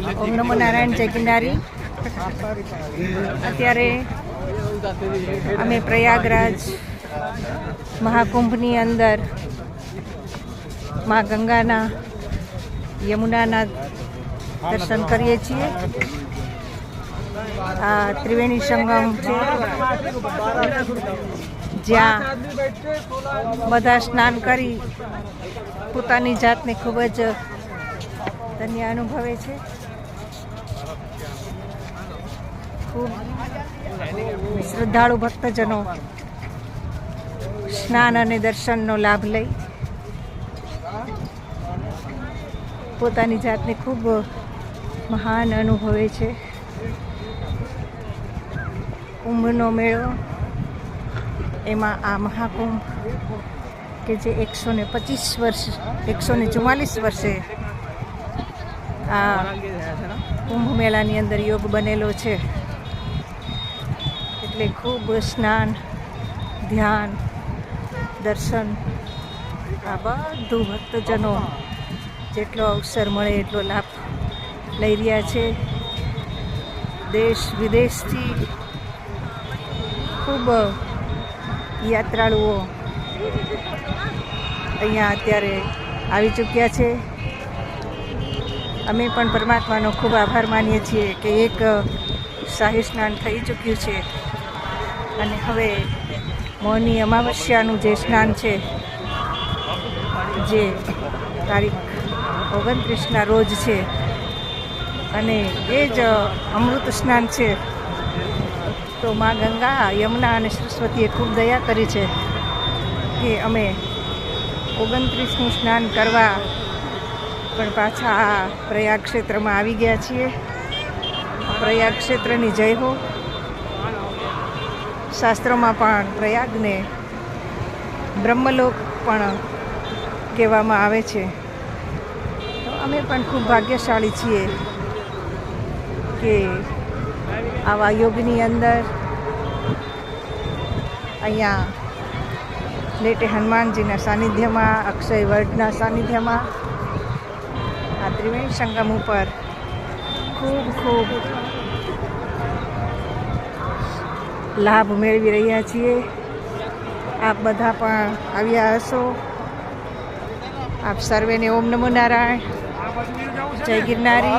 ઓમ નમો નારાયણ, જય ગિરનારી. અત્યારે અમે પ્રયાગરાજ મહાકુંભની અંદર માં ગંગાના, યમુનાના દર્શન કરીએ છીએ. આ ત્રિવેણી સંગમ છે, જ્યાં બધા સ્નાન કરી પોતાની જાતને ખૂબ જ ધન્ય અનુભવે છે. ખૂબ શ્રદ્ધાળુ ભક્તજનો સ્નાન અને દર્શનનો લાભ લઈ પોતાની જાતને ખૂબ મહાન અનુભવે છે. કુંભનો મેળો, એમાં આ મહાકુંભ કે જે 144 વર્ષે આ કુંભ મેળાની અંદર યોગ બનેલો છે. એટલે ખૂબ સ્નાન, ધ્યાન, દર્શન આ બધું ભક્તજનો જેટલો અવસર મળે એટલો લાભ લઈ રહ્યા છે. દેશ વિદેશથી ખૂબ યાત્રાળુઓ અહીંયા અત્યારે આવી ચૂક્યા છે. અમે પણ પરમાત્માનો ખૂબ આભાર માનીએ છીએ કે એક શાહી સ્નાન થઈ ચૂક્યું છે અને હવે મૌની અમાવસ્યાનું જે સ્નાન છે, જે તારીખ 29ના રોજ છે, અને એ જ અમૃત સ્નાન છે. તો માં ગંગા, યમુના અને સરસ્વતીએ ખૂબ દયા કરી છે કે અમે 29નું સ્નાન કરવા પણ પાછા આ પ્રયાગ ક્ષેત્રમાં આવી ગયા છીએ. પ્રયાગ ક્ષેત્રની જય હો. શાસ્ત્રોમાં પણ પ્રયાગને બ્રહ્મલોક પણ કહેવામાં આવે છે. તો અમે પણ ખૂબ ભાગ્યશાળી છીએ કે આવા યોગની અંદર અહીંયા લેટે હનુમાનજીના સાનિધ્યમાં, અક્ષય વડના સાનિધ્યમાં આ ત્રિવેણી સંગમ ઉપર ખૂબ ખૂબ લાભ મેળવી રહ્યા છીએ. આપ બધા પણ આવ્યા હશો. આપ સર્વેને ઓમ નમો નારાયણ, જય ગિરનારી.